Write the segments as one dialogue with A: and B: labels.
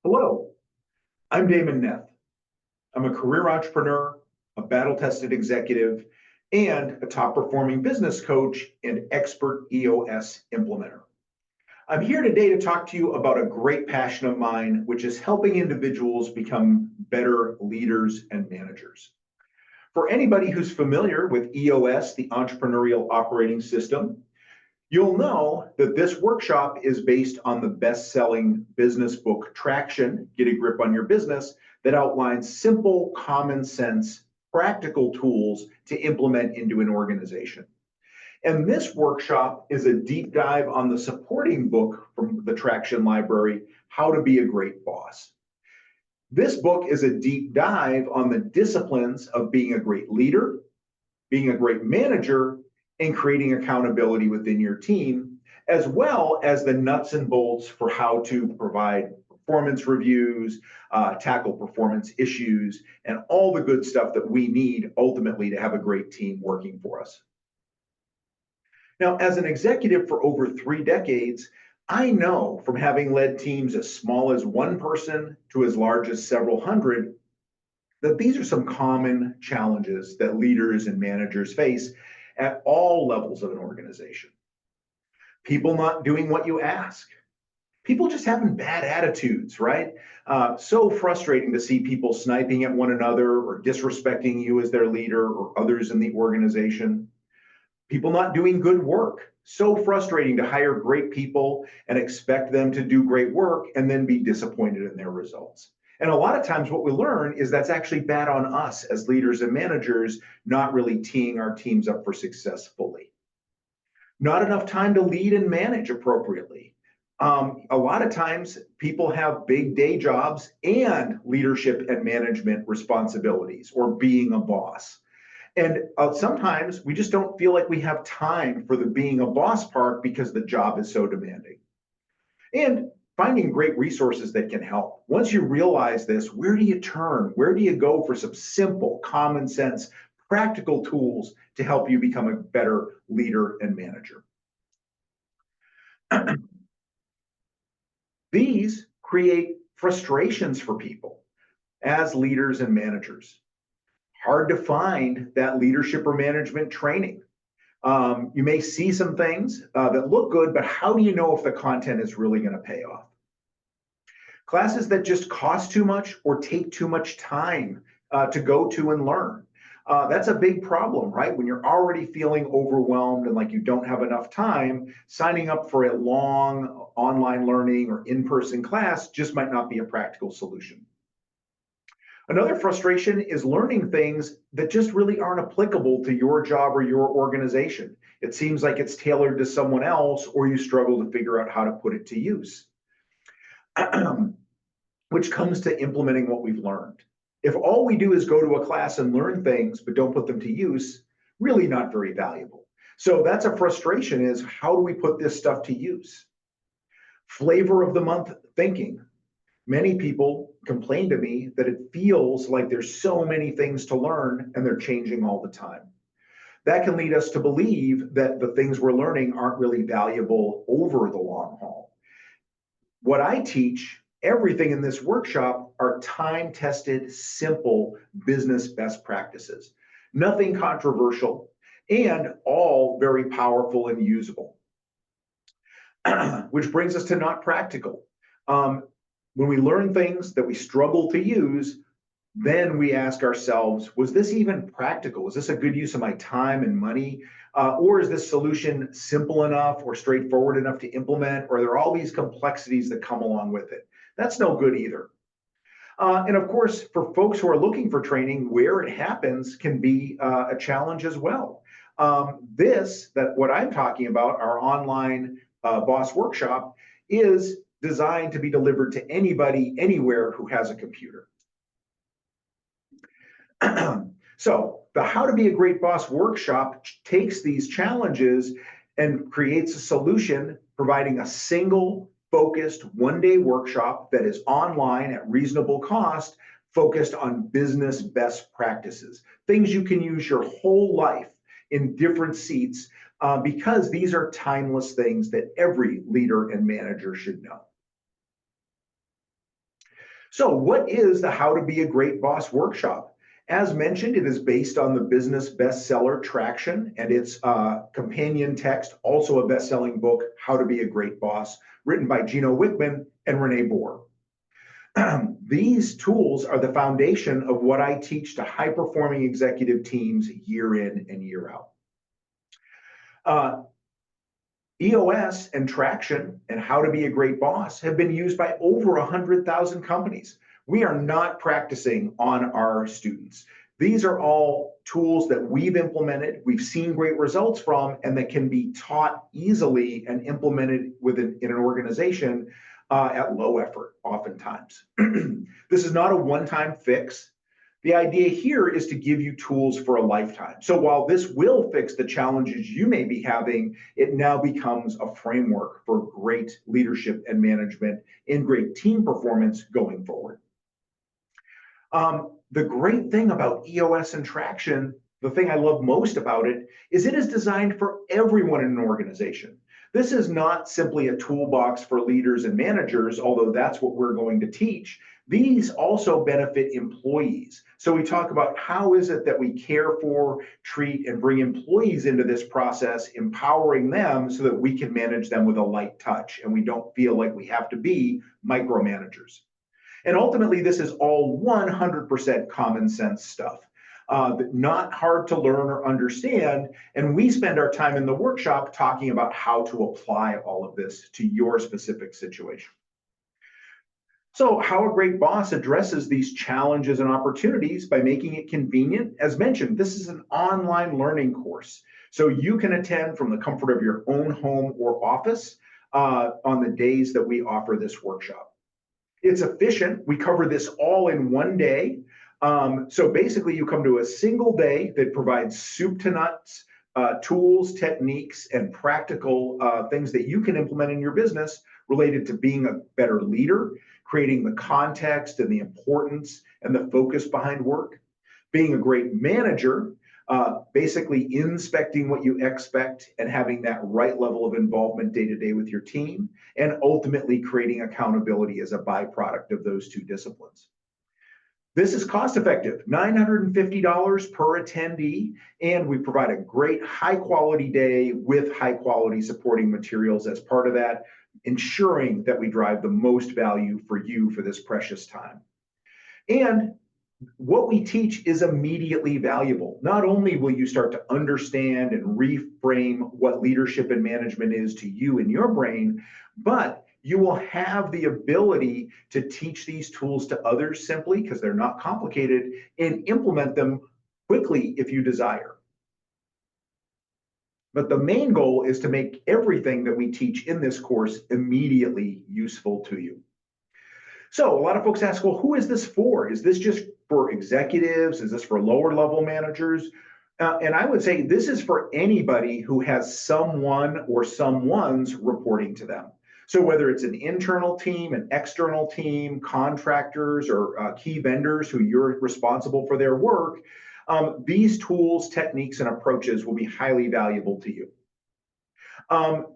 A: Hello, I'm Damon Neff. I'm a career entrepreneur, a battle-tested executive, and a top-performing business coach and expert EOS implementer. I'm here today to talk to you about a great passion of mine, which is helping individuals become better leaders and managers. For anybody who's familiar with EOS, the Entrepreneurial Operating System, you'll know that this workshop is based on the best-selling business book Traction, Get a Grip on Your Business, that outlines simple, common sense, practical tools to implement into an organization. And this workshop is a deep dive on the supporting book from the Traction Library, How to Be a Great Boss. This book is a deep dive on the disciplines of being a great leader, being a great manager, and creating accountability within your team, as well as the nuts and bolts for how to provide performance reviews, tackle performance issues, and all the good stuff that we need ultimately to have a great team working for us. Now, as an executive for over 3 decades, I know from having led teams as small as one person to as large as several hundred, that these are some common challenges that leaders and managers face at all levels of an organization. People not doing what you ask. People just having bad attitudes, right? So frustrating to see people sniping at one another or disrespecting you as their leader or others in the organization. People not doing good work. So frustrating to hire great people and expect them to do great work and then be disappointed in their results. And a lot of times what we learn is that's actually bad on us as leaders and managers, not really teeing our teams up for success fully. Not enough time to lead and manage appropriately. A lot of times people have big day jobs and leadership and management responsibilities or being a boss. And sometimes we just don't feel like we have time for the being a boss part because the job is so demanding. And finding great resources that can help. Once you realize this, where do you turn? Where do you go for some simple, common sense, practical tools to help you become a better leader and manager? These create frustrations for people as leaders and managers. Hard to find that leadership or management training. You may see some things that look good, but how do you know if the content is really going to pay off? Classes that just cost too much or take too much time to go to and learn. That's a big problem, right? When you're already feeling overwhelmed and like you don't have enough time, signing up for a long online learning or in-person class just might not be a practical solution. Another frustration is learning things that just really aren't applicable to your job or your organization. It seems like it's tailored to someone else, or you struggle to figure out how to put it to use, which comes to implementing what we've learned. If all we do is go to a class and learn things, but don't put them to use, really not very valuable. So that's a frustration, is how do we put this stuff to use? Flavor of the month thinking. Many people complain to me that it feels like there's so many things to learn and they're changing all the time. That can lead us to believe that the things we're learning aren't really valuable over the long haul. What I teach, everything in this workshop, are time-tested, simple business best practices. Nothing controversial and all very powerful and usable. Which brings us to not practical. When we learn things that we struggle to use, then we ask ourselves, was this even practical? Is this a good use of my time and money? Or is this solution simple enough or straightforward enough to implement? Or are there all these complexities that come along with it? That's no good either. And of course, for folks who are looking for training, where it happens can be a challenge as well. What I'm talking about, our online boss workshop, is designed to be delivered to anybody, anywhere who has a computer. So the How to Be a Great Boss workshop takes these challenges and creates a solution, providing a single, focused, one-day workshop that is online at reasonable cost, focused on business best practices, things you can use your whole life in different seats, because these are timeless things that every leader and manager should know. So, what is the How to Be a Great Boss workshop? As mentioned, it is based on the business bestseller Traction and its companion text, also a best-selling book, How to Be a Great Boss, written by Gino Wickman and Rene Boer. These tools are the foundation of what I teach to high-performing executive teams year in and year out. EOS and Traction and How to Be a Great Boss have been used by over 100,000 companies. We are not practicing on our students. These are all tools that we've implemented, we've seen great results from, and that can be taught easily and implemented in an organization at low effort, oftentimes. This is not a one-time fix. The idea here is to give you tools for a lifetime. So while this will fix the challenges you may be having, it now becomes a framework for great leadership and management and great team performance going forward. The great thing about EOS and Traction, the thing I love most about it is designed for everyone in an organization. This is not simply a toolbox for leaders and managers, although that's what we're going to teach. These also benefit employees. So we talk about how is it that we care for, treat, and bring employees into this process, empowering them so that we can manage them with a light touch and we don't feel like we have to be micromanagers. And ultimately, this is all 100% common sense stuff. Not hard to learn or understand. And we spend our time in the workshop talking about how to apply all of this to your specific situation. So How a Great Boss addresses these challenges and opportunities by making it convenient. As mentioned, this is an online learning course. So you can attend from the comfort of your own home or office on the days that we offer this workshop. It's efficient. We cover this all in one day. So basically, you come to a single day that provides soup to nuts, tools, techniques, and practical things that you can implement in your business related to being a better leader, creating the context and the importance and the focus behind work, being a great manager, basically inspecting what you expect and having that right level of involvement day to day with your team, and ultimately creating accountability as a byproduct of those two disciplines. This is cost effective, $950 per attendee, and we provide a great high quality day with high quality supporting materials as part of that, ensuring that we drive the most value for you for this precious time. And what we teach is immediately valuable. Not only will you start to understand and reframe what leadership and management is to you in your brain, but you will have the ability to teach these tools to others simply because they're not complicated and implement them quickly if you desire. But the main goal is to make everything that we teach in this course immediately useful to you. So a lot of folks ask, well, who is this for? Is this just for executives? Is this for lower level managers? And I would say this is for anybody who has someone or someone's reporting to them. So whether it's an internal team, an external team, contractors, or key vendors who you're responsible for their work, these tools, techniques, and approaches will be highly valuable to you.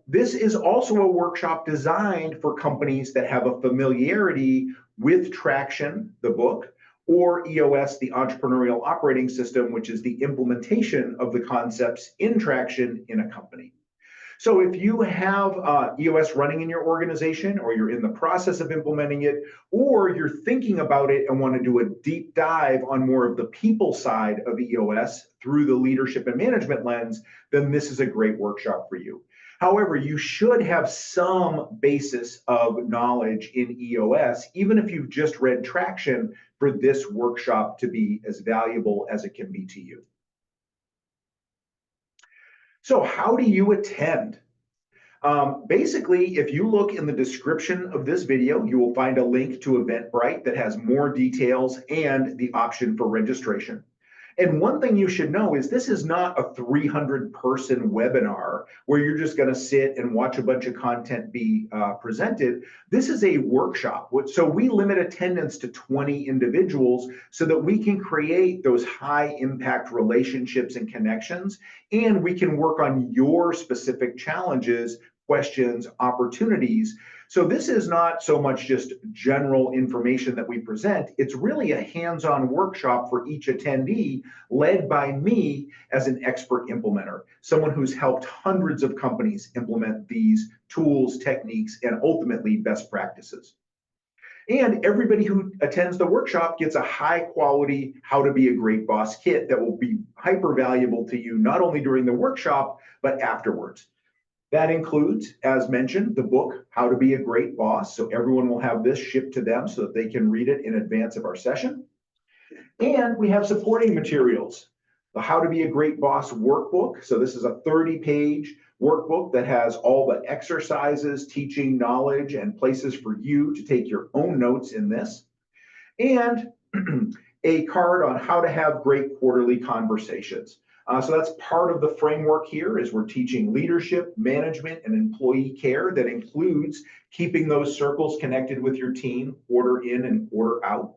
A: This is also a workshop designed for companies that have a familiarity with Traction, the book, or EOS, the Entrepreneurial Operating System, which is the implementation of the concepts in Traction in a company. So if you have EOS running in your organization, or you're in the process of implementing it, or you're thinking about it and want to do a deep dive on more of the people side of EOS through the leadership and management lens, then this is a great workshop for you. However, you should have some basis of knowledge in EOS, even if you've just read Traction, for this workshop to be as valuable as it can be to you. So how do you attend? Basically, if you look in the description of this video, you will find a link to Eventbrite that has more details and the option for registration. And one thing you should know is this is not a 300-person webinar where you're just going to sit and watch a bunch of content be presented. This is a workshop. So we limit attendance to 20 individuals so that we can create those high-impact relationships and connections, and we can work on your specific challenges, questions, opportunities, So this is not so much just general information that we present. It's really a hands-on workshop for each attendee, led by me as an expert implementer, someone who's helped hundreds of companies implement these tools, techniques, and ultimately best practices. And everybody who attends the workshop gets a high quality How to Be a Great Boss kit that will be hyper valuable to you, not only during the workshop, but afterwards. That includes, as mentioned, the book, How to Be a Great Boss. So everyone will have this shipped to them so that they can read it in advance of our session. And we have supporting materials, the How to Be a Great Boss workbook. So this is a 30-page workbook that has all the exercises, teaching knowledge, and places for you to take your own notes in this. And a card on how to have great quarterly conversations. So that's part of the framework here is we're teaching leadership, management, and employee care that includes keeping those circles connected with your team, quarter in and quarter out.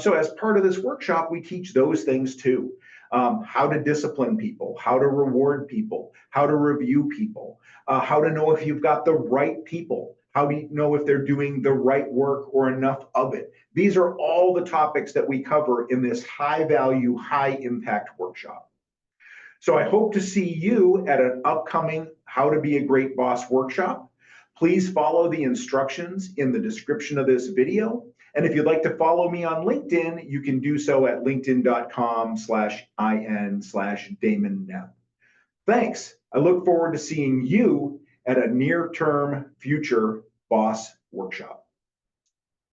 A: So as part of this workshop, we teach those things too. How to discipline people, how to reward people, how to review people, how to know if you've got the right people, how do you know if they're doing the right work or enough of it. These are all the topics that we cover in this high value, high impact workshop. So I hope to see you at an upcoming How to Be a Great Boss workshop. Please follow the instructions in the description of this video. And if you'd like to follow me on LinkedIn, you can do so at linkedin.com/in/Damon Neff. Thanks. I look forward to seeing you at a near-term future boss workshop.